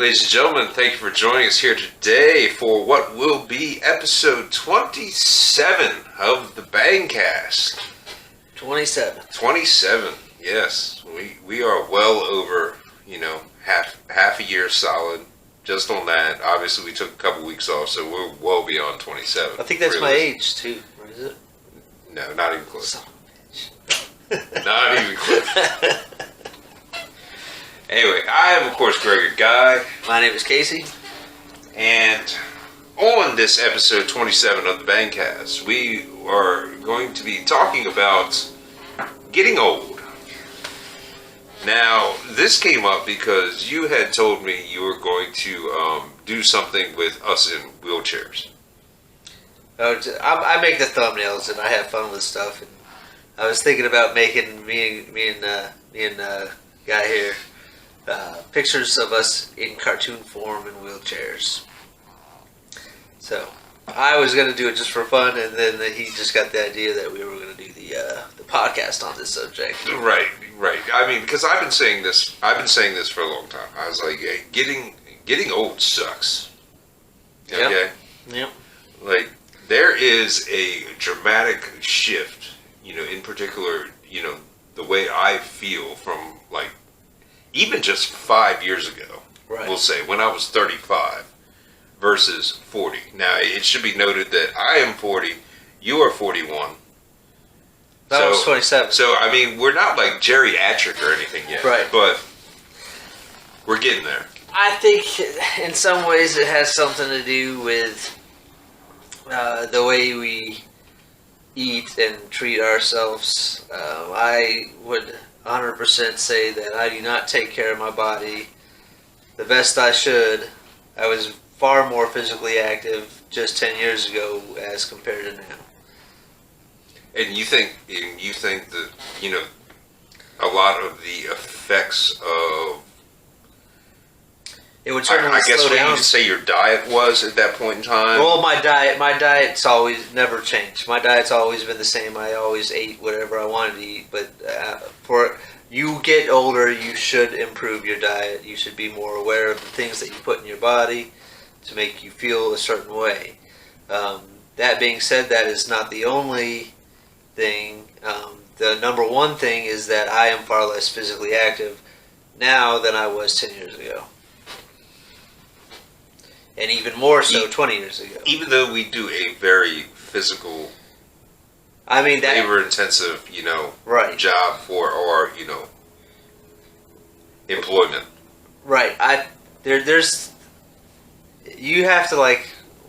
Ladies and gentlemen, thank you for joining us here today for what will be episode 27 of the Bangcast. 27. 27, yes. We are well over, half a year solid. Just on that. Obviously, we took a couple weeks off, so we're well beyond 27. I think that's my age, too. Or is it? No, not even close. Son of a bitch. Not even close. Anyway, I am, of course, Gregor Guy. My name is Casey. And on this episode 27 of the Bangcast, we are going to be talking about getting old. Now, this came up because you had told me you were going to do something with us in wheelchairs. I make the thumbnails and I have fun with stuff. And I was thinking about making me and Guy here pictures of us in cartoon form in wheelchairs. So I was going to do it just for fun, and then he just got the idea that we were going to do the podcast on this subject. Right. I mean, because I've been saying this for a long time. I was like, hey, getting old sucks. Okay. Yep. Like, there is a dramatic shift, in particular, the way I feel from, like, even just 5 years ago, right. We'll say, when I was 35 versus 40. Now, it should be noted that I am 40, you are 41. That was 27. So, I mean, we're not like geriatric or anything yet. Right. But we're getting there. I think in some ways it has something to do with the way we eat and treat ourselves. I would 100% say that I do not take care of my body the best I should. I was far more physically active just 10 years ago as compared to now. And you think that, a lot of the effects of, it would certainly I guess slow what down. you'd say your diet was at that point in time? Well, my diet's always never changed. My diet's always been the same. I always ate whatever I wanted to eat. But for you get older, you should improve your diet. You should be more aware of the things that you put in your body to make you feel a certain way. That being said, that is not the only thing. The number one thing is that I am far less physically active now than I was 10 years ago. And even more so 20 years ago. Even though we do a very physical, labor-intensive, right. job for our, employment. Right. There's you have to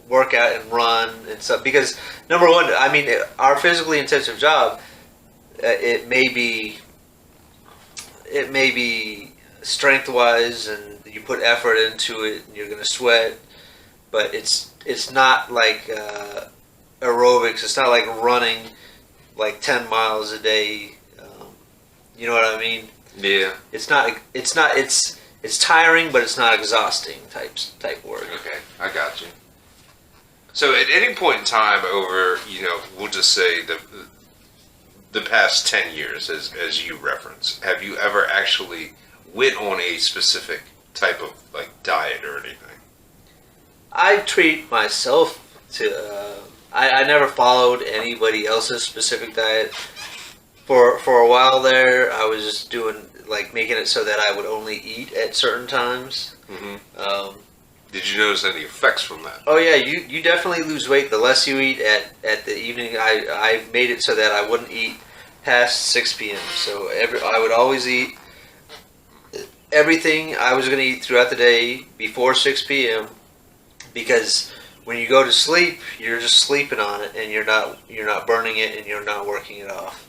work out and run and stuff because number one, our physically intensive job, it may be strength wise and you put effort into it and you're going to sweat, but it's not like aerobics. It's not like running 10 miles a day. You know what I mean? Yeah. It's tiring, but it's not exhausting type work. Okay, I got you. So at any point in time over, we'll just say the past 10 years, as you reference, have you ever actually went on a specific type of diet or anything? I treat myself to. I never followed anybody else's specific diet. For a while there, I was just doing making it so that I would only eat at certain times. Mm-hmm. Did you notice any effects from that? Oh yeah, you definitely lose weight the less you eat at the evening. I made it so that I wouldn't eat past 6 p.m. So I would always eat everything I was going to eat throughout the day before 6 p.m. because when you go to sleep, you're just sleeping on it and you're not burning it and you're not working it off.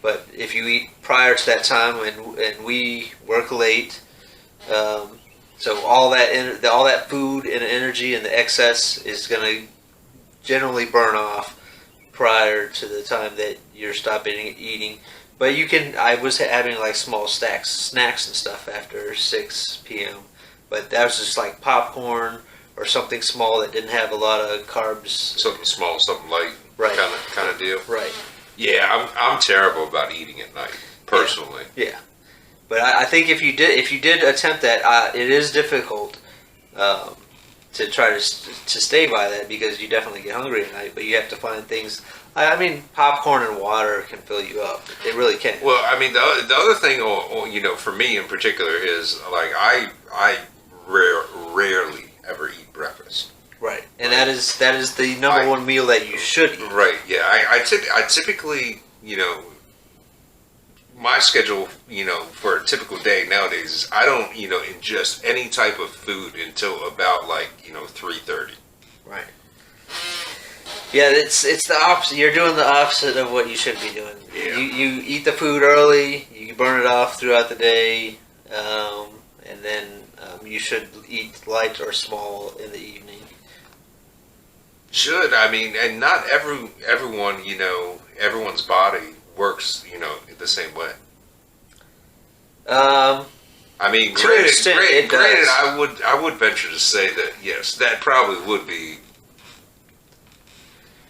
But if you eat prior to that time, and we work late, so all that food and energy and the excess is going to generally burn off prior to the time that you're stopping eating. But I was having small snacks and stuff after 6 p.m. But that was just popcorn or something small that didn't have a lot of carbs. Something small, something light, right? Kind of deal. Right. Yeah, I'm terrible about eating at night, personally. Yeah. But I think if you did attempt that, it is difficult to try to stay by that, because you definitely get hungry at night. But you have to find things. I mean, popcorn and water can fill you up. It really can. Well, I mean, the other thing, for me in particular, is like I rarely ever eat breakfast. Right, and that is the number one meal that you should eat. Right. Yeah. I typically, my schedule, for a typical day nowadays is I don't, ingest any type of food until about 3:30. Right. Yeah, it's the opposite. You're doing the opposite of what you should be doing. Yeah. You eat the food early. You burn it off throughout the day, and then you should eat light or small in the evening. Should, I mean, and not everyone, everyone's body works, the same way. I mean, to an extent, it granted, does. I would venture to say that yes, that probably would be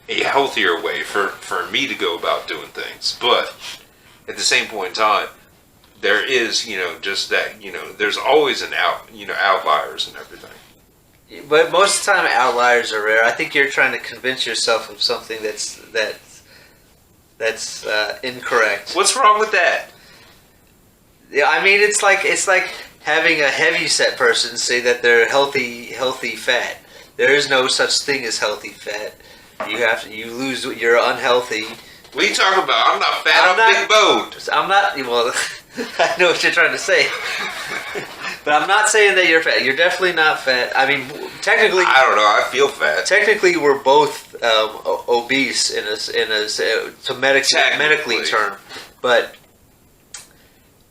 a healthier way for me to go about doing things. But at the same point in time, there is, just that, there's always outliers and everything. But most of the time, outliers are rare. I think you're trying to convince yourself of something that's incorrect. What's wrong with that? Yeah, I mean, it's like having a heavy-set person say that they're healthy fat. There is no such thing as healthy fat. You're unhealthy. What are you talking about? I'm not fat. I'm big boned. I'm not. Well, I know what you're trying to say, but I'm not saying that you're fat. You're definitely not fat. I mean, technically, I don't know. I feel fat. Technically, we're both obese in a medically term, but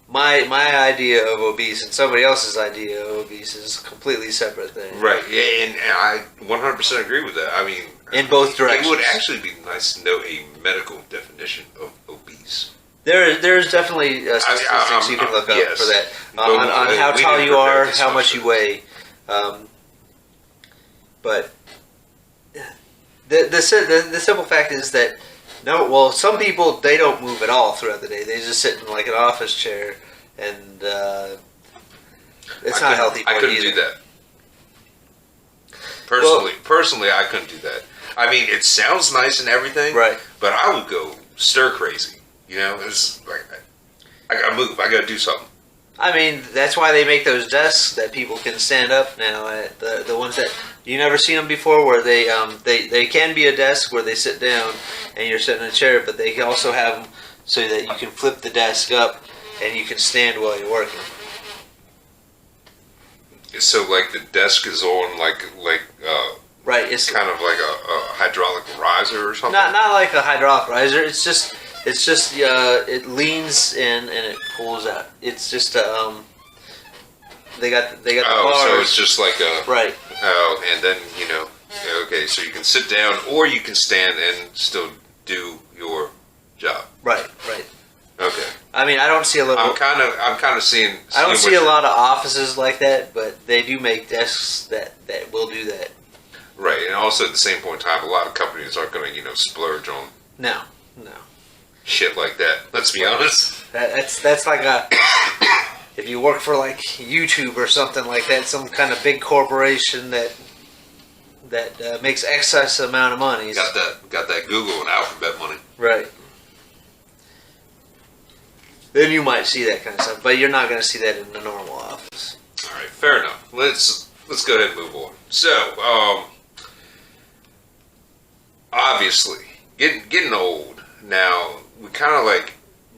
my idea of obese and somebody else's idea of obese is a completely separate thing. Right. Yeah, and I 100% agree with that. I mean, in both directions. It would actually be nice to know a medical definition of obese. There's definitely statistics you can look up for that on how tall you are, how much you weigh. But the simple fact is that some people, they don't move at all throughout the day. They just sit in like an office chair, and it's not healthy for you. I couldn't do that. Personally, I couldn't do that. I mean, it sounds nice and everything, right? But I would go stir crazy. It's like I gotta move. I gotta do something. I mean, that's why they make those desks that people can stand up now. The ones that you never seen them before, where they can be a desk where they sit down and you're sitting in a chair, but they can also have them so that you can flip the desk up and you can stand while you're working. So, like, the desk is on right. It's kind of like a hydraulic riser or something. Not like a hydraulic riser. It's just it leans in and it pulls out. It's just they got the bars. So it's just like a right. Oh, and then okay, so you can sit down or you can stand and still do your job. Right. Okay. I mean, I don't see a little. I'm kind of seeing. I don't see a lot of offices like that, but they do make desks that will do that. Right, and also at the same point in time, a lot of companies aren't going to splurge on no shit like that. Let's be honest. That's like if you work for like YouTube or something like that, some kind of big corporation that makes excess amount of money. Got that Google and Alphabet money. Right. Then you might see that kind of stuff, but you're not going to see that in the normal office. All right, fair enough. Let's go ahead and move on. So, obviously, getting old now. We kind of like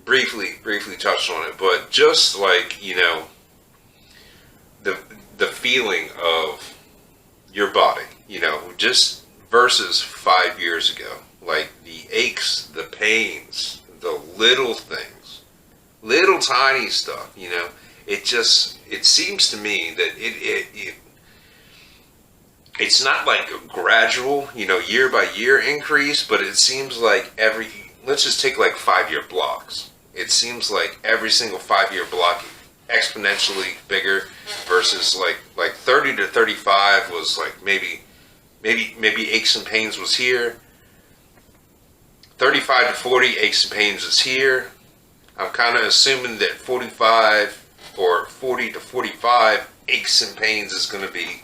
briefly touched on it, but just like the feeling of your body, just versus 5 years ago, like the aches, the pains, the little things, little tiny stuff, it seems to me that it's not like a gradual, year by year increase, but it seems like let's just take like 5-year blocks. It seems like every single 5-year block exponentially bigger versus like 30 to 35 was like maybe aches and pains was here. 35 to 40 aches and pains is here. I'm kind of assuming that 45 or 40 to 45 aches and pains is going to be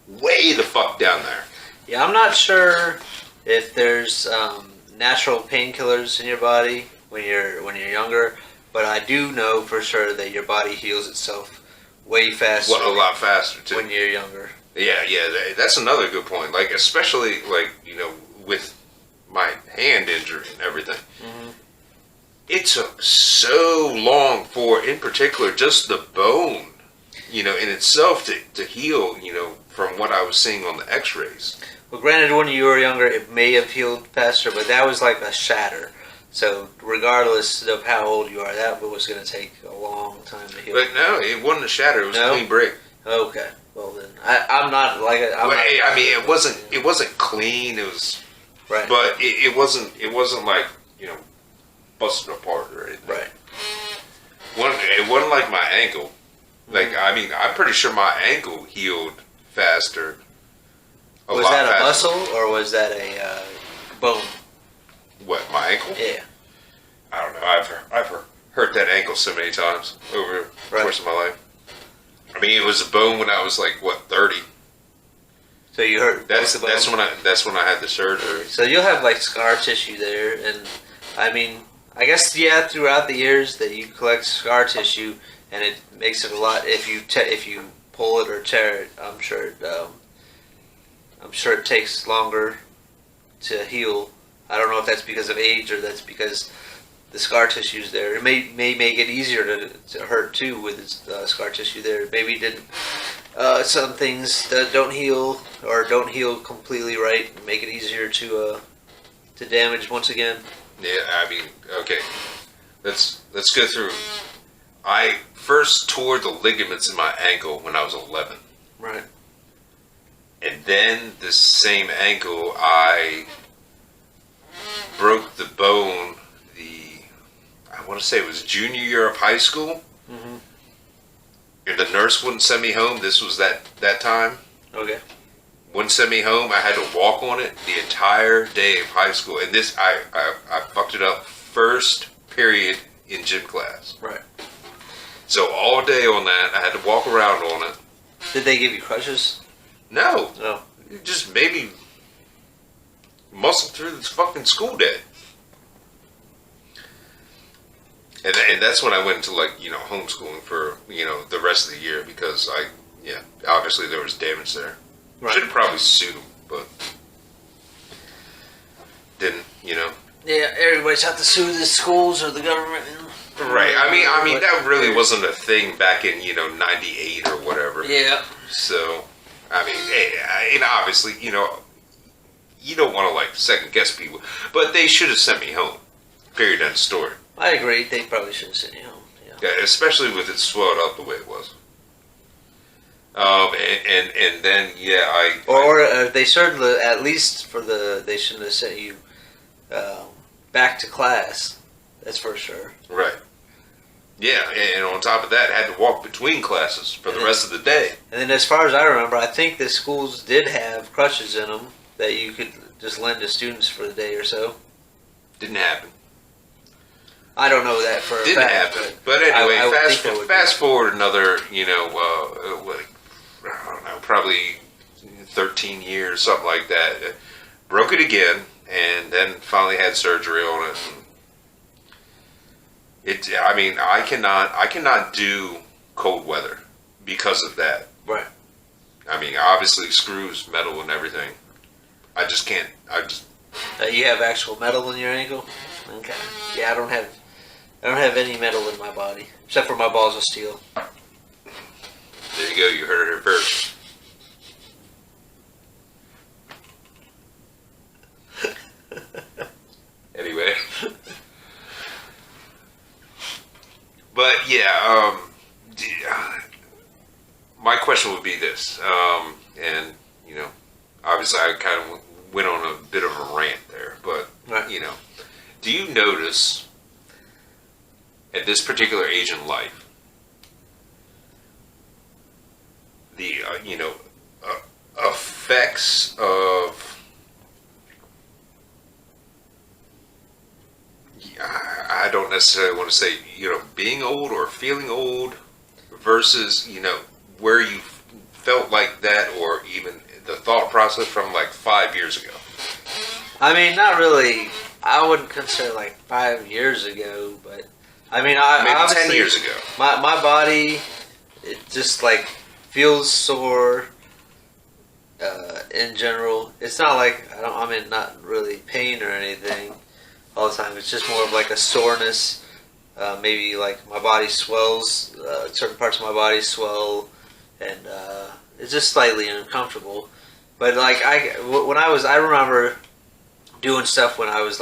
way the fuck down there. Yeah, I'm not sure if there's natural painkillers in your body when you're younger, but I do know for sure that your body heals itself way faster What, a lot faster too. when you're younger. Yeah, that's another good point. Like, especially, like, with my hand injury and everything. Mhm. It took so long for, in particular, just the bone, in itself to heal, from what I was seeing on the x-rays. Well, granted, when you were younger, it may have healed faster, but that was like a shatter. So, regardless of how old you are, that was going to take a long time to heal. But no, it wasn't a shatter. It was No? clean break. Okay, well then, I'm not like I mean, it wasn't clean. It was, right. but it wasn't like busted apart or anything. Right. It wasn't like my ankle. Like, I mean, I'm pretty sure my ankle healed faster. Was that a muscle or was that a bone? What, my ankle? Yeah. I don't know. I've hurt that ankle so many times over the Right. course of my life. I mean, it was a bone when I was like 30. So you hurt That's both the bone? that's when I had the surgery. So you'll have like scar tissue there, and I mean, I guess throughout the years that you collect scar tissue, and it makes it a lot. If you pull it or tear it, I'm sure it takes longer to heal. I don't know if that's because of age or that's because the scar tissue's there. It may make it easier to hurt too with scar tissue there. Maybe did some things that don't heal or don't heal completely right make it easier to damage once again. Yeah, I mean, okay. Let's go through. I first tore the ligaments in my ankle when I was 11. Right. And then the same ankle, I broke the bone. I want to say it was junior year of high school. Mm-hmm. And the nurse wouldn't send me home. This was that time. Okay. Wouldn't send me home. I had to walk on it the entire day of high school. And this, I fucked it up first period in gym class. Right. So all day on that, I had to walk around on it. Did they give you crutches? No, No. just maybe muscle through this fucking school day. And that's when I went into homeschooling for the rest of the year because obviously there was damage there. Right. Should have probably sued them, but didn't. Yeah, everybody's have to sue the schools or the government. Right. I mean that really wasn't a thing back in '98 or whatever. Yeah. So I mean, and obviously you don't want to second guess people, but they should have sent me home. Period. End of story. I agree. They probably should have sent you home. Yeah. Yeah, especially with it swelled up the way it was. And then Or they certainly, at least they shouldn't have sent you back to class. That's for sure. right. Yeah, and on top of that, I had to walk between classes for the rest of the day. And then, as far as I remember, I think the schools did have crutches in them that you could just lend to students for the day or so. Didn't happen. I don't know that for a Didn't fact. happen. But anyway, I would think that would fast forward another, I don't know, probably 13 years, something like that. Broke it again, and then finally had surgery on it. I cannot do cold weather because of that. Right. I mean, obviously screws, metal, and everything. I just can't. You have actual metal in your ankle? Okay. Yeah, I don't have any metal in my body except for my balls of steel. There you go. You heard it here first. Anyway. But yeah, my question would be this, and obviously I kind of went on a bit of a rant there, but Right. do you notice at this particular age in life the effects of I don't necessarily want to say being old or feeling old versus where you felt like that or even process from like 5 years ago? I mean, not really. I wouldn't consider like 5 years ago, but I mean, Maybe 10 obviously, years ago. my body, it just like feels sore. In general, it's not like I'm in not really pain or anything all the time. It's just more of like a soreness. Maybe like my body swells, certain parts of my body swell, and it's just slightly uncomfortable. But like I remember doing stuff when I was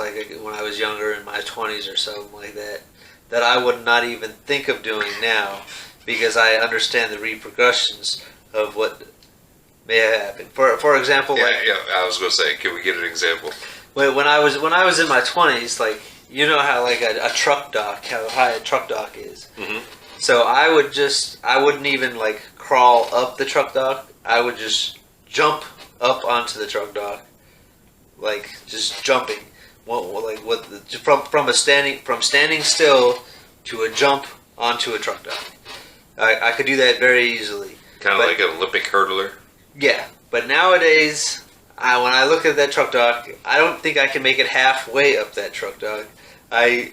younger in my 20s or something like that, that I would not even think of doing now, because I understand the repercussions of what may have happened. For example, Yeah, like yeah. I was going to say, can we get an example? when I was in my 20s, like you know how like a truck dock, how high a truck dock is. Mm-hmm. So I wouldn't even like crawl up the truck dock. I would just jump up onto the truck dock, like just jumping. From standing still to a jump onto a truck dock. I could do that very easily. Kind of But- like an Olympic hurdler. Yeah, but nowadays, when I look at that truck dock, I don't think I can make it halfway up that truck dock. I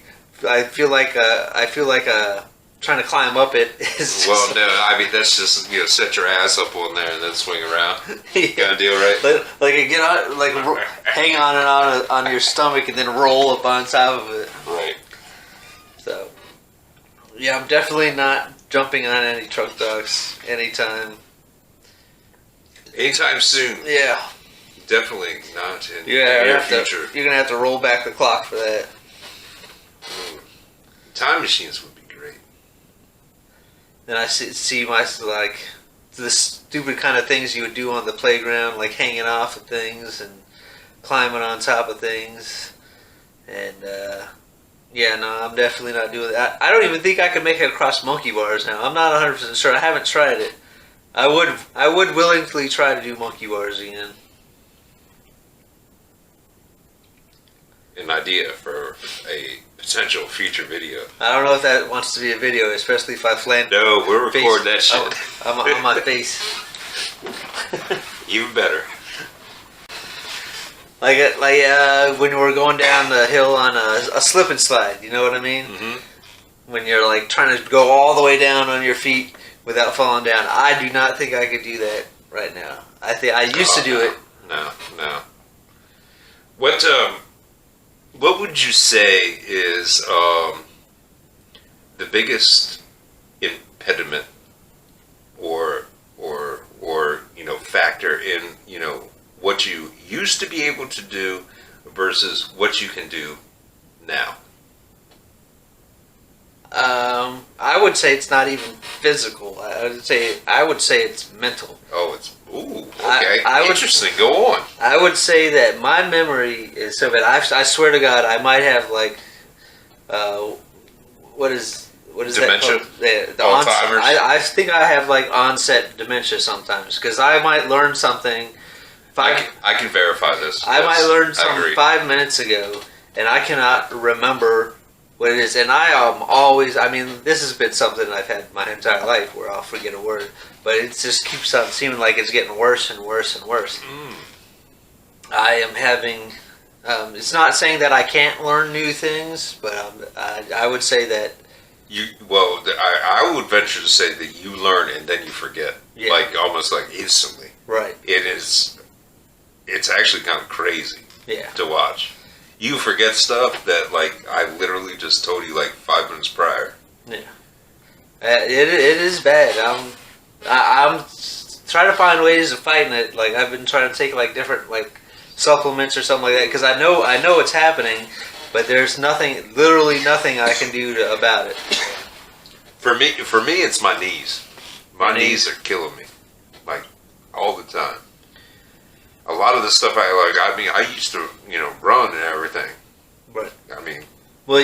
feel like trying to climb up it is Well, just, no, I mean, that's just, set your ass up on there and then swing around. yeah. Kind of deal, right? like you get on, hang on your stomach and then roll up on top of it. Right. So, yeah, I'm definitely not jumping on any truck docks anytime. Anytime soon. Yeah, Definitely not in the yeah, near future. you're gonna have to roll back the clock for that. Time machines would be great. Then I see my like the stupid kind of things you would do on the playground, like hanging off of things and climbing on top of things. And yeah, no, I'm definitely not doing that. I don't even think I could make it across monkey bars now. I'm not 100% sure. I haven't tried it. I would willingly try to do monkey bars again. An idea for a potential future video. I don't know if that wants to be a video, especially if I flan. No, we're face- recording that shit. I'm on my face. Even better. Like when we're going down the hill on a slip and slide, you know what I mean? Mm-hmm. When you're like trying to go all the way down on your feet without falling down. I do not think I could do that right now. I think I used to do it. No. What would you say is the biggest impediment or factor in what you used to be able to do versus what you can do now? I would say it's not even physical. I would say it's mental. Oh, it's okay. I would- Interesting. Go on. I would say that my memory is so bad. I swear to God, I might have like, what is Dementia? that called? The Alzheimer's? I think I have like onset dementia sometimes, because I might learn something. I can verify this. I Yes, might learn I something agree. 5 minutes ago, and I cannot remember what it is. And I am always, I mean, this has been something I've had my entire life where I'll forget a word, but it just keeps on seeming like it's getting worse and worse and worse. Mm. I am having, it's not saying that I can't learn new things, but I would say that, I would venture to say that you learn and then you forget, Yeah. like almost like instantly. right, It's actually kind of crazy yeah. to watch. You forget stuff that like I literally just told you like 5 minutes prior. It is bad. I'm trying to find ways of fighting it. Like I've been trying to take like different like supplements or something like that, because I know it's happening, but there's literally nothing I can do about it. For me, it's my knees. My Your knees are killing me, like all the time. A lot of the stuff I used to run and everything. Right. I mean, Well,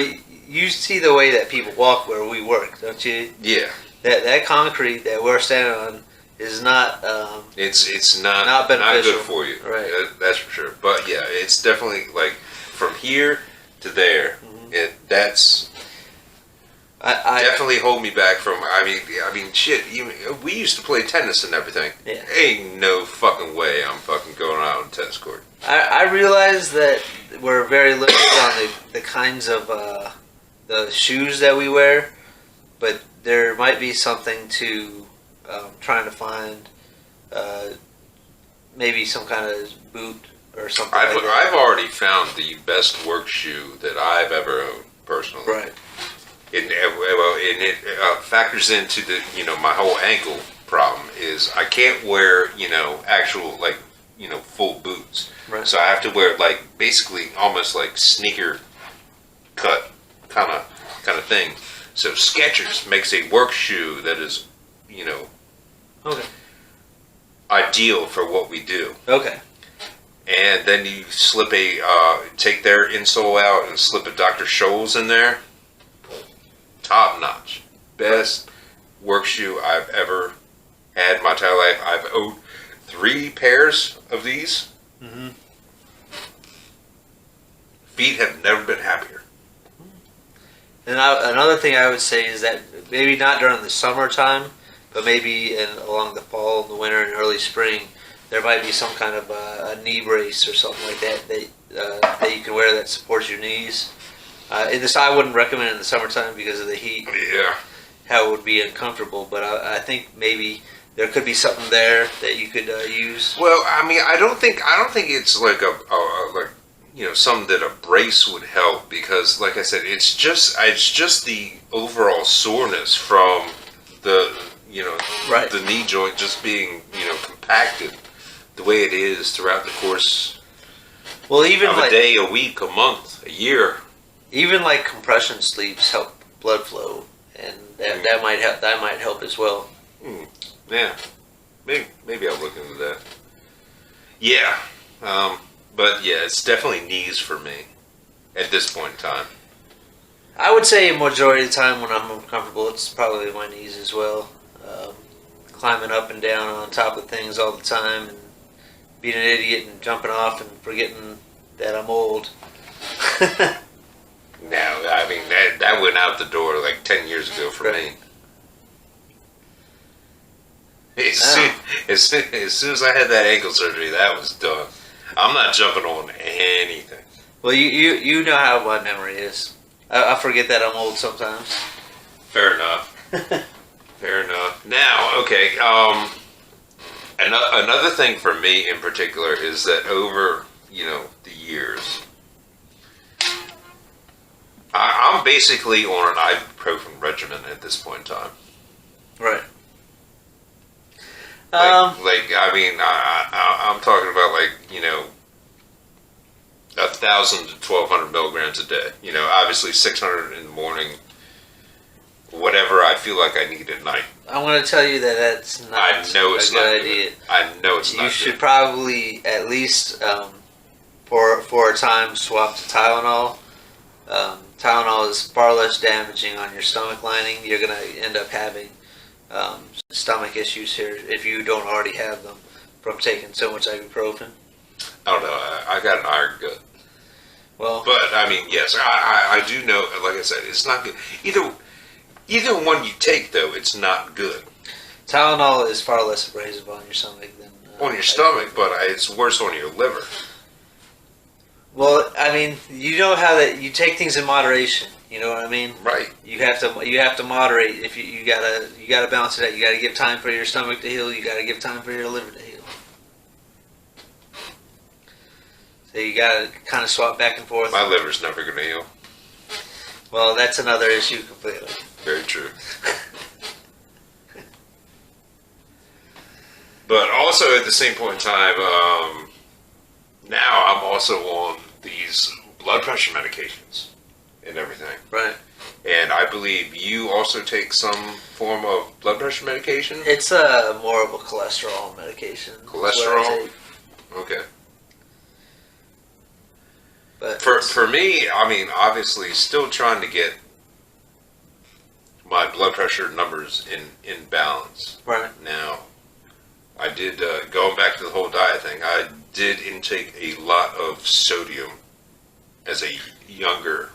you see the way that people walk where we work, don't you? yeah, That concrete that we're standing on is not. it's not Not beneficial. good for you. Right. That's for sure. But yeah, it's definitely like from here to there. Mhm. I definitely hold me back from. I mean, shit. Even we used to play tennis and everything. Yeah. Ain't no fucking way I'm fucking going out on a tennis court. I realize that we're very limited on the kinds of the shoes that we wear, but there might be something to trying to find maybe some kind of boot or something like that. I've already found the best work shoe that I've ever owned personally. Right. It factors into the my whole ankle problem is I can't wear actual full boots. Right. So I have to wear basically almost like sneaker cut kind of thing. So Skechers makes a work shoe that is Okay. ideal for what we do. Okay. And then you slip take their insole out and slip a Dr. Scholl's in there. Top notch. Best work shoe I've ever had in my entire life. I've owned 3 pairs of these. Mm-hmm. Feet have never been happier. And another thing I would say is that maybe not during the summertime, but maybe along the fall, the winter, and early spring, there might be some kind of a knee brace or something like that you can wear that supports your knees. I wouldn't recommend it in the summertime because of the heat, Yeah. how it would be uncomfortable. But I think maybe there could be something there that you could use. Well, I mean, I don't think it's like something that a brace would help because, like I said, it's just the overall soreness from the Right. the knee joint just being compacted the way it is throughout the course Well, even of a day, a week, a month, a year. even like compression sleeves help blood flow, and that might help as well. Yeah, maybe I'll look into that. Yeah, but yeah, it's definitely knees for me at this point in time. I would say a majority of the time when I'm uncomfortable, it's probably my knees as well. Climbing up and down on top of things all the time and being an idiot and jumping off and forgetting that I'm old. No, I mean that went out the door like 10 years ago for me. As soon as I had that ankle surgery, that was done. I'm not jumping on anything. Well, you know how my memory is. I forget that I'm old sometimes. Fair enough. Fair enough. Now, okay. Another thing for me in particular is that over the years, I'm basically on an ibuprofen regimen at this point in time. Right. I mean, I'm talking about 1,000 to 1,200 milligrams a day. Obviously 600 in the morning. Whatever I feel like I need at night. I'm going to tell you that that's not I know it's a not good good. idea. I know it's not You should good. probably at least for a time swap to Tylenol. Tylenol is far less damaging on your stomach lining. You're going to end up having stomach issues here if you don't already have them from taking so much ibuprofen. I don't know. I got an iron gut. Well, But, I mean, yes, I do know, like I said, it's not good. Either one you take, though, it's not good. Tylenol is far less abrasive on your stomach than On your stomach, but it's worse on your liver. Well, I mean, you know how that you take things in moderation. You know what I mean? Right. You have to moderate. If you gotta balance it out. You gotta give time for your stomach to heal. You gotta give time for your liver to heal. So you gotta kind of swap back and forth. My liver's never going to heal. Well, that's another issue completely. Very true. But also at the same point in time, now I'm also on these blood pressure medications and everything. Right. And I believe you also take some form of blood pressure medication? It's more of a cholesterol medication. That's what I Cholesterol? take. Okay. But For me, I mean, obviously, still trying to get my blood pressure numbers in balance. right. Now, I did, going back to the whole diet thing, I did intake a lot of sodium as a younger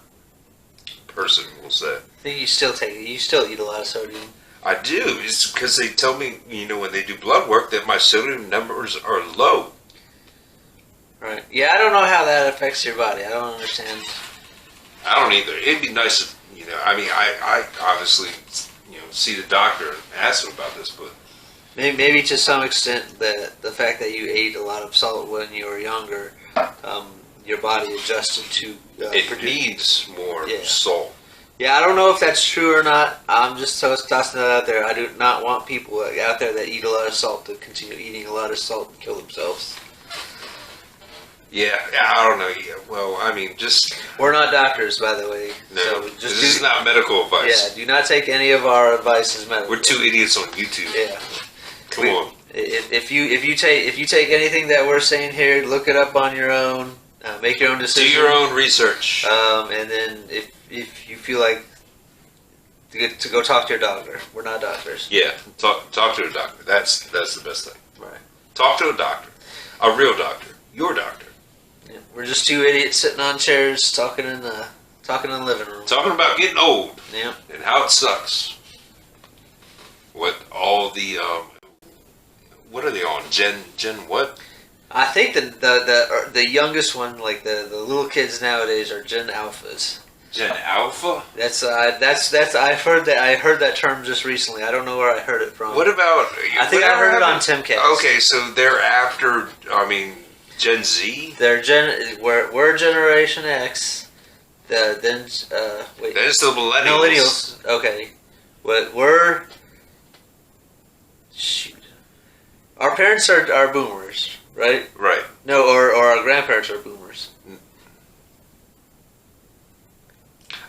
person will say. I think you still eat a lot of sodium. I do. It's because they tell me, when they do blood work, that my sodium numbers are low. Right. Yeah, I don't know how that affects your body. I don't understand. I don't either. It'd be nice if, I obviously, see the doctor and ask him about this, but Maybe to some extent the fact that you ate a lot of salt when you were younger, your body adjusted to it produce. needs more Yeah. salt. Yeah, I don't know if that's true or not. I'm just tossing that out there. I do not want people out there that eat a lot of salt to continue eating a lot of salt and kill themselves. Yeah, I don't know. Yeah, well, just We're not doctors, by the way. no. So This is not medical advice. Yeah, do not take any of our advice as medical. We're two idiots on YouTube. Yeah. Come on. If you take anything that we're saying here, look it up on your own. Make your own decision. Do your own research. And then if you feel like to go talk to your doctor. We're not doctors. Yeah, talk to a doctor. That's the best thing. Right. Talk to a doctor, a real doctor, your doctor. Yeah. We're just two idiots sitting on chairs talking in the living room. Talking about getting old. Yeah. And how it sucks. What all the what are they on? Gen what? I think the youngest one, like the little kids nowadays, are Gen Alphas. Gen Alpha? That's I heard that term just recently. I don't know where I heard it from. What about? I think I heard it on Timcast. Okay, so they're after. Gen Z. We're Generation X. Wait. That's the millennials. Millennials. Okay. We're. Shoot. Our parents are boomers, right? Right. No, or our grandparents are boomers.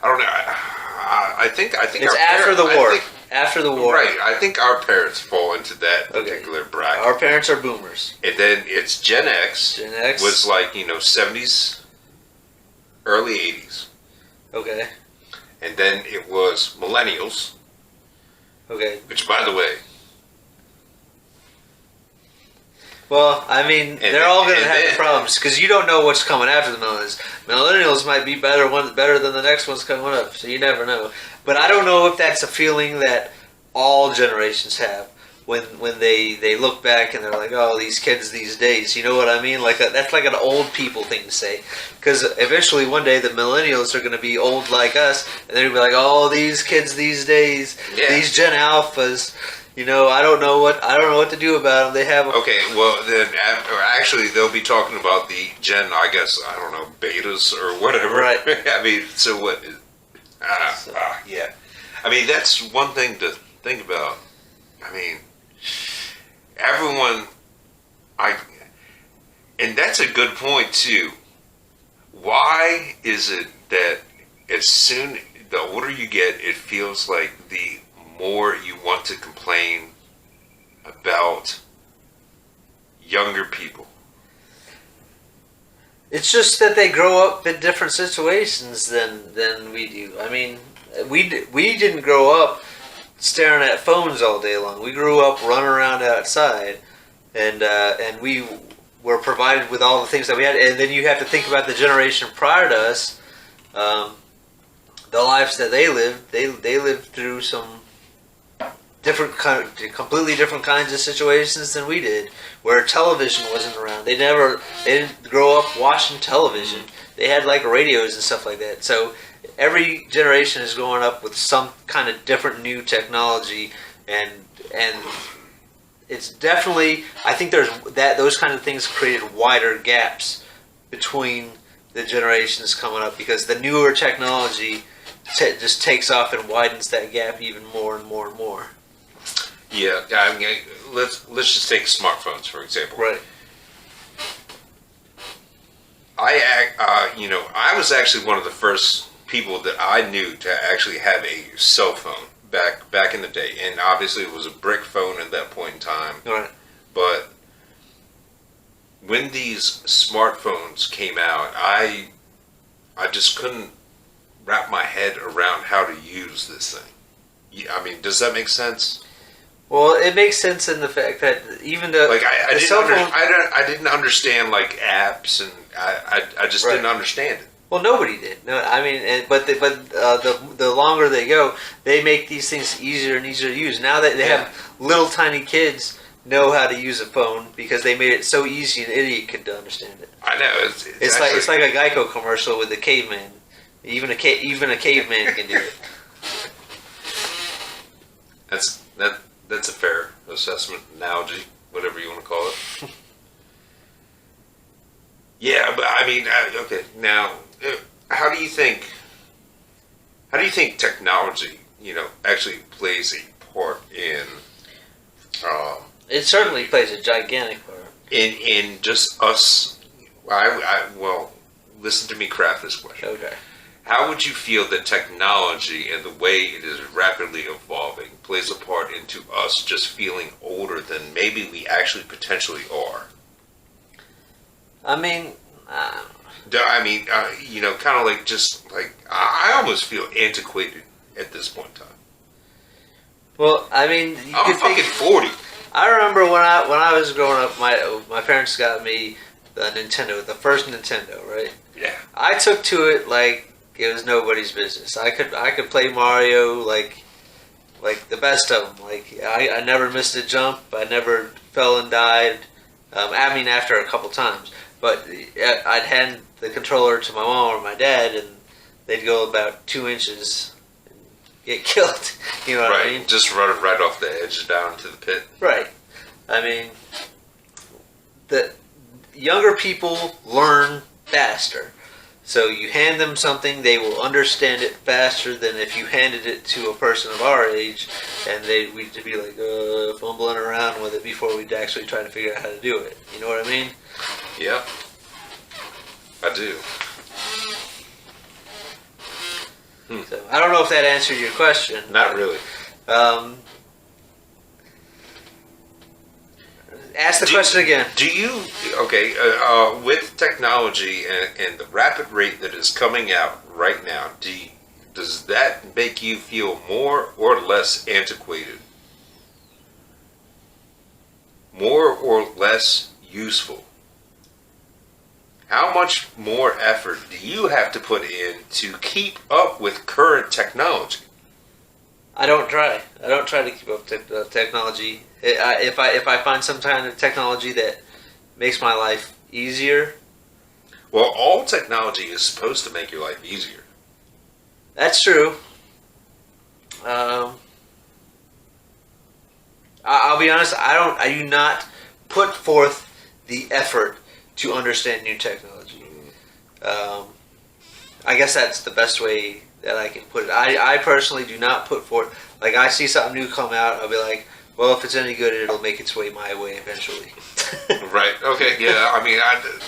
I don't know. I think It's our after the I war. think- After the war. Right. I think our parents fall into that Okay. particular bracket. Our parents are boomers. And then it's Gen X. Gen X. Was like 70s, early 80s, Okay. and then it was millennials. Okay. Which, by the way, Well, I mean, they're all going to have problems because you don't know what's coming after the millennials. Millennials might be better than the next one's coming up, so you never know. But I don't know if that's a feeling that all generations have when they look back and they're like, oh, these kids these days. You know what I mean? That's like an old people thing to say. Because eventually one day the millennials are going to be old like us, and they're going to be like, oh, these kids these days, these Gen Alphas. I don't know what to do about them. They have okay. Well, then actually they'll be talking about the Gen, I guess, I don't know, betas or whatever. Right. So what? Yeah. That's one thing to think about. Everyone, and that's a good point too. Why is it that the older you get, it feels like the more you want to complain about younger people? It's just that they grow up in different situations than we do. We didn't grow up staring at phones all day long. We grew up running around outside, and we were provided with all the things that we had. And then you have to think about the generation prior to us, the lives that they lived. They lived through some completely different kinds of situations than we did, where television wasn't around. They didn't grow up watching television. They had radios and stuff like that. So every generation is growing up with some kind of different new technology, and it's definitely, I think those kind of things created wider gaps between the generations coming up, because the newer technology just takes off and widens that gap even more and more and more. Yeah, let's just take smartphones for example. Right. I was actually one of the first people that I knew to actually have a cell phone back in the day, and obviously it was a brick phone at that point in time. Right. But when these smartphones came out, I just couldn't wrap my head around how to use this thing. Does that make sense? Well, it makes sense in the fact that even though I didn't understand apps, and I just didn't understand it. Well, nobody did. No, I mean, the longer they go, they make these things easier and easier to use. Now that they have little tiny kids know how to use a phone because they made it so easy an idiot could understand it. I know It's like a Geico commercial with the caveman. Even a caveman can do it. That's a fair assessment, analogy, whatever you want to call it. Yeah, but I mean, okay. Now, how do you think technology, actually plays a part in, It certainly plays a gigantic part. in just us? Well, listen to me craft this question. Okay. How would you feel that technology and the way it is rapidly evolving plays a part into us just feeling older than maybe we actually potentially are? I mean, kind of like just like I almost feel antiquated at this point in time. well, I mean, I'm fucking 40. I remember when I was growing up, my parents got me the Nintendo, the first Nintendo, right? Yeah. I took to it like it was nobody's business. I could play Mario like the best of them. Like I never missed a jump. I never fell and died. I mean, after a couple times, but I'd hand the controller to my mom or my dad, and they'd go about 2 inches and get killed. You know what Right. I mean? Just run it right off the edge down to the pit. Right. I mean, the younger people learn faster. So you hand them something, they will understand it faster than if you handed it to a person of our age, and we'd be like fumbling around with it before we'd actually try to figure out how to do it. You know what I mean? Yeah. I do. So I don't know if that answered your question. Not really. Ask the question again. Do you, with technology and the rapid rate that is coming out right now, does that make you feel more or less antiquated? More or less useful? How much more effort do you have to put in to keep up with current technology? I don't try. I don't try to keep up with technology. If I find some kind of technology that makes my life easier, Well, all technology is supposed to make your life easier. that's true. I'll be honest. I do not put forth the effort to understand new technology. I guess that's the best way that I can put it. I personally do not put forth, like I see something new come out, I'll be like, well, if it's any good, it'll make its way my way eventually. Right. Okay. Yeah. I mean,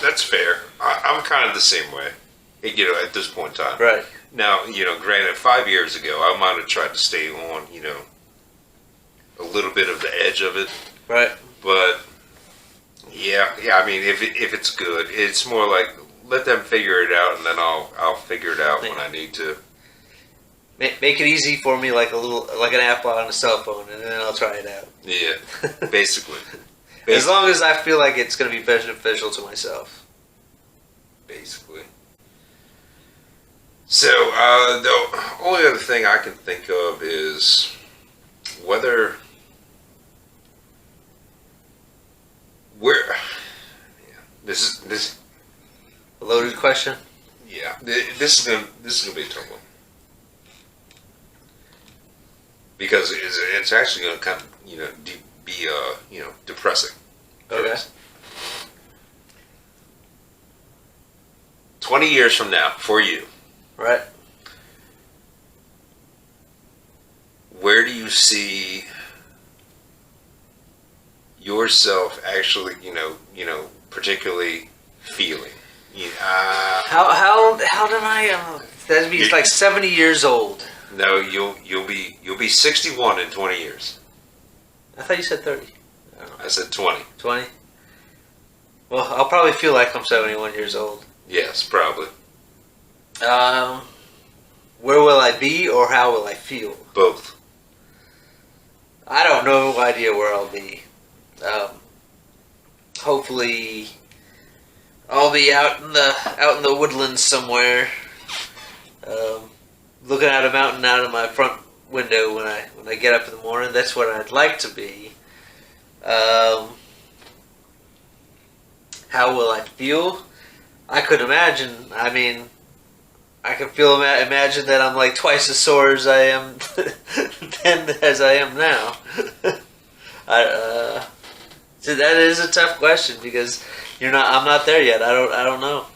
that's fair. I'm kind of the same way. At this point in time. Right. Now, granted, 5 years ago, I might have tried to stay on, a little bit of the edge of it. Right. But yeah. I mean, if it's good, it's more like let them figure it out, and then I'll figure it out when I need to. Make it easy for me, like an app on a cell phone, and then I'll try it out. Yeah. Basically. As long as I feel like it's going to be beneficial to myself. Basically. So, the only other thing I can think of is where. This. A loaded question. Yeah, this is gonna be a tough one because it's actually gonna kind of be depressing. Okay. 20 years from now, for you, Right. where do you see yourself actually, particularly feeling? How did I? That'd be like 70 years old. No, you'll be 61 in 20 years. I thought you said 30. I don't know. I said 20. 20. Well, I'll probably feel like I'm 71 years old. Yes, probably. Where will I be, or how will I feel? Both. I don't know. Idea where I'll be. Hopefully, I'll be out in the woodlands somewhere, looking at a mountain out of my front window when I get up in the morning. That's what I'd like to be. How will I feel? I could imagine. I mean, I can imagine that I'm like twice as sore as I am then as I am now. So that is a tough question because I'm not there yet. I don't know.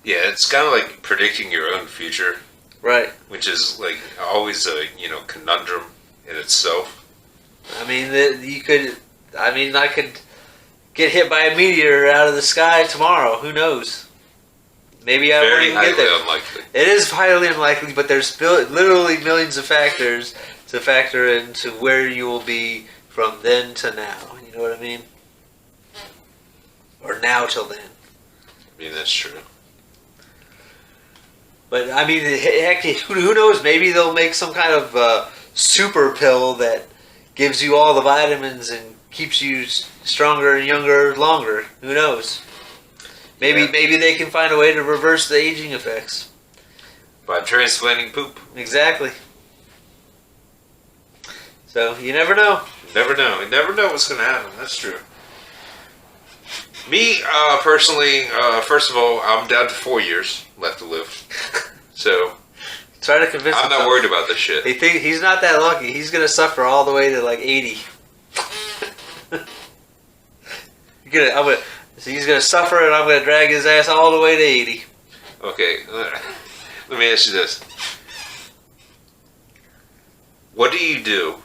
Yeah, it's kind of like predicting your own future, Right. which is like always a conundrum in itself. I mean, I could get hit by a meteor out of the sky tomorrow. Who knows? Maybe I won't Very even get highly there. unlikely. It is highly unlikely, but there's literally millions of factors to factor into where you will be from then to now. You know what I mean? Or now till then. I mean, that's true. But I mean, heck, who knows? Maybe they'll make some kind of super pill that gives you all the vitamins and keeps you stronger and younger longer. Who knows? Maybe Yeah. maybe they can find a way to reverse the aging effects. By transplanting poop. Exactly. So you never know. You never know. You never know what's going to happen. That's true. Me, personally, first of all, I'm down to 4 years left to live. So, Try to convince. I'm not worried about this shit. They think he's not that lucky. He's gonna suffer all the way to like 80. So he's gonna suffer, and I'm gonna drag his ass all the way to 80. Okay, let me ask you this. What do you do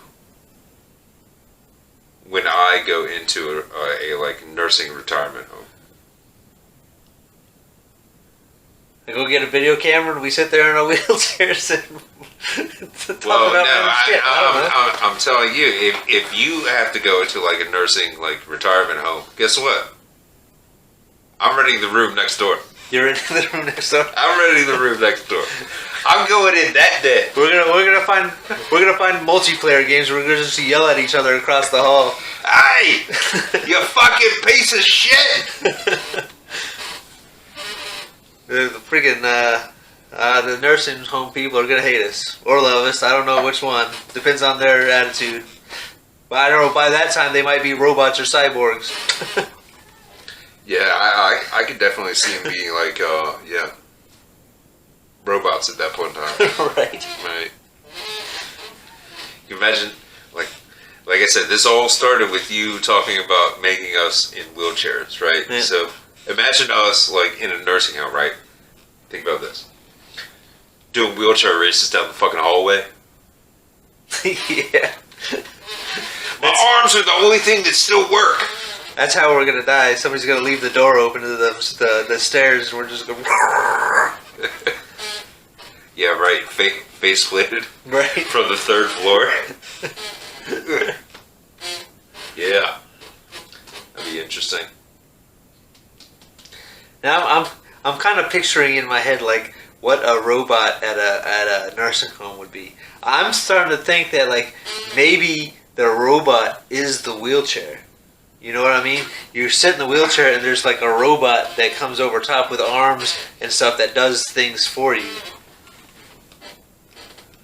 when I go into a like nursing retirement home? I go get a video camera, and we sit there in our wheelchairs and talk Well, about no, random shit. I don't know. I'm telling you, if you have to go to like a nursing like retirement home, guess what? I'm renting the room next door. You're in the room next door. I'm renting the room next door. I'm going in that day. We're gonna find multiplayer games. Where we're gonna just yell at each other across the hall. Hey, you fucking piece of shit! The freaking the nursing home people are gonna hate us or love us. I don't know which one. Depends on their attitude. But I don't know. By that time, they might be robots or cyborgs. Yeah, I could definitely see him being like, robots at that point in time. Right. Right. You imagine, like I said, this all started with you talking about making us in wheelchairs, right? Yeah. So imagine us like in a nursing home, right? Think about this: doing wheelchair races down the fucking hallway. Yeah. My arms are the only thing that still work. That's how we're gonna die. Somebody's gonna leave the door open to the stairs, and we're just going. Yeah, right. Face planted Right. from the third floor. Yeah, that'd be interesting. Now I'm kind of picturing in my head like what a robot at a nursing home would be. I'm starting to think that like maybe the robot is the wheelchair. You know what I mean? You sit in the wheelchair and there's like a robot that comes over top with arms and stuff that does things for you.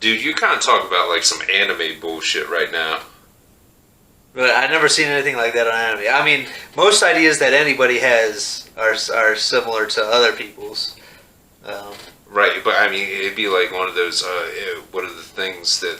Dude, you kind of talk about like some anime bullshit right now. But I've never seen anything like that on anime. I mean, most ideas that anybody has are similar to other people's. Right, but I mean, it'd be like one of those, what are the things that,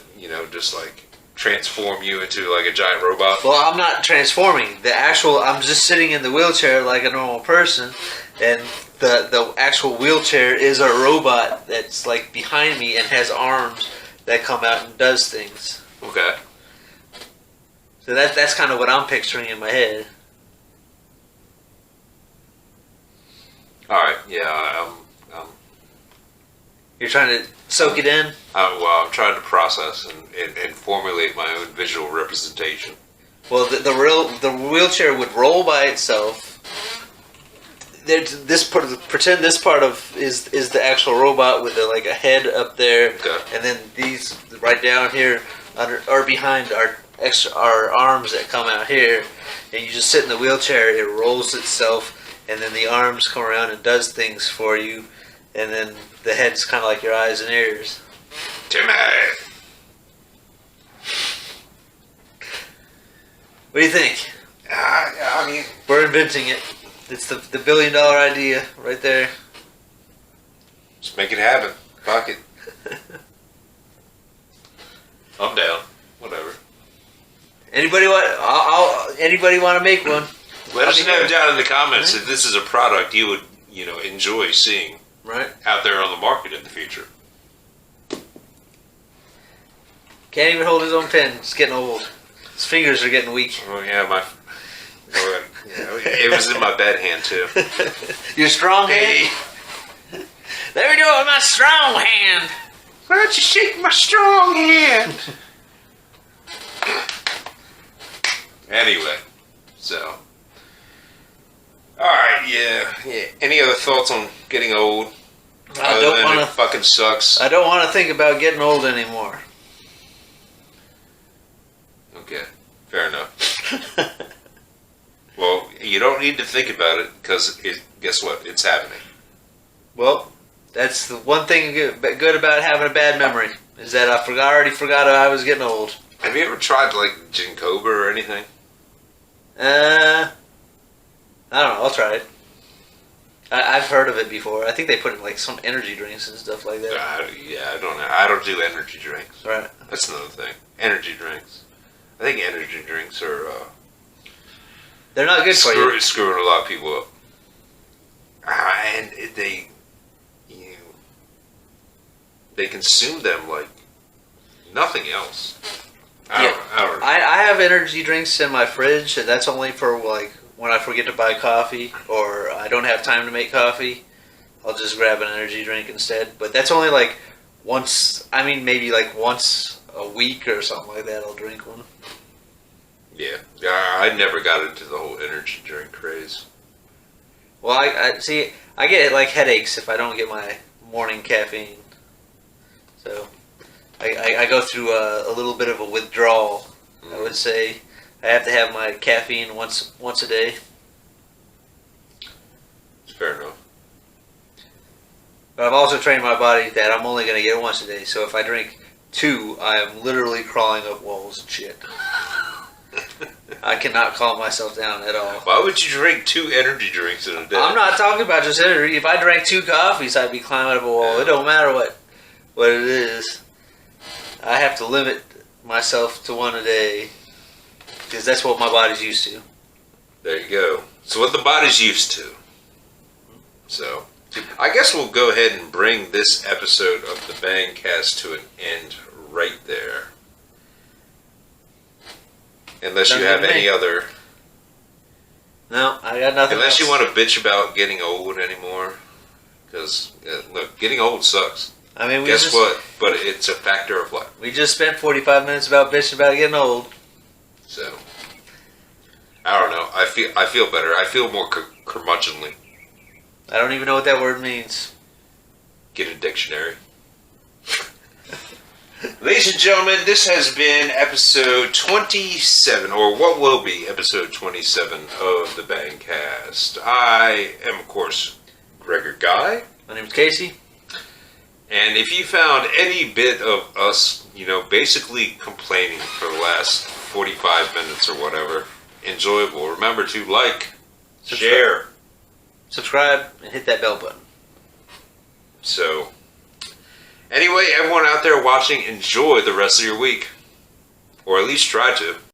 just like transform you into like a giant robot? Well, I'm not transforming. I'm just sitting in the wheelchair like a normal person, and the actual wheelchair is a robot that's like behind me and has arms that come out and does things. Okay. So that's kind of what I'm picturing in my head. Alright, yeah, You're trying to soak it in? I'm trying to process and formulate my own visual representation. Well, the wheelchair would roll by itself. Pretend this part of is the actual robot with like a head up there, Okay. and then these right down here under or behind our arms that come out here, and you just sit in the wheelchair. It rolls itself, and then the arms come around and does things for you, and then the head's kind of like your eyes and ears. Timmy! What do you think? I mean, We're inventing it. It's the $1 billion idea right there. just make it happen. Fuck it. I'm down. Whatever. Anybody want? Anybody want to make one? Let us know down in the comments if this is a product you would, enjoy seeing Right. out there on the market in the future. Can't even hold his own pen. It's getting old. His fingers are getting weak. Oh yeah, it was in my bad hand too. Your strong Hey, hand? Let me do it with my strong hand. why don't you shake my strong hand? Anyway, so. Alright, yeah. Any other thoughts on getting old? I Other don't than want it to. fucking sucks. I don't want to think about getting old anymore. Okay, fair enough. Well, you don't need to think about it because guess what? It's happening. Well, that's the one thing good about having a bad memory is that I already forgot I was getting old. Have you ever tried like Ginkgo or anything? I don't know. I'll try it. I've heard of it before. I think they put in like some energy drinks and stuff like that. Yeah, I don't know. I don't do energy drinks. Right. That's another thing. Energy drinks. I think energy drinks are They're not good for you. screwing a lot of people up. And they consume them like nothing else. I don't know. I have energy drinks in my fridge, and that's only for like when I forget to buy coffee or I don't have time to make coffee. I'll just grab an energy drink instead. But that's only like once. I mean, maybe like once a week or something like that. I'll drink one. Yeah, I never got into the whole energy drink craze. Well, I see. I get like headaches if I don't get my morning caffeine. So I go through a little bit of a withdrawal. I would say I have to have my caffeine once a day. It's fair enough. But I've also trained my body that I'm only going to get it once a day. So if I drink 2, I am literally crawling up walls and shit. I cannot calm myself down at all. Why would you drink 2 energy drinks in a day? I'm not talking about just energy. If I drank 2 coffees, I'd be climbing up a wall. It don't matter what it is. I have to limit myself to 1 a day because that's what my body's used to. There you go. So what the body's used to. So I guess we'll go ahead and bring this episode of the Bangcast to an end right there. Unless you have any other... No, I got nothing Unless you else. want to bitch about getting old anymore. Because, look, getting old sucks. I mean, Guess what? But it's a factor of life. We just spent 45 minutes about bitching about getting old. So, I don't know. I feel better. I feel more curmudgeonly. I don't even know what that word means. Get a dictionary. Ladies and gentlemen, this has been episode 27, or what will be episode 27 of the Bangcast. I am, of course, Gregor Guy. My name's Casey. And if you found any bit of us, basically complaining for the last 45 minutes or whatever, enjoyable, remember to like, share. Subscribe and hit that bell button. So, anyway, everyone out there watching, enjoy the rest of your week. Or at least try to.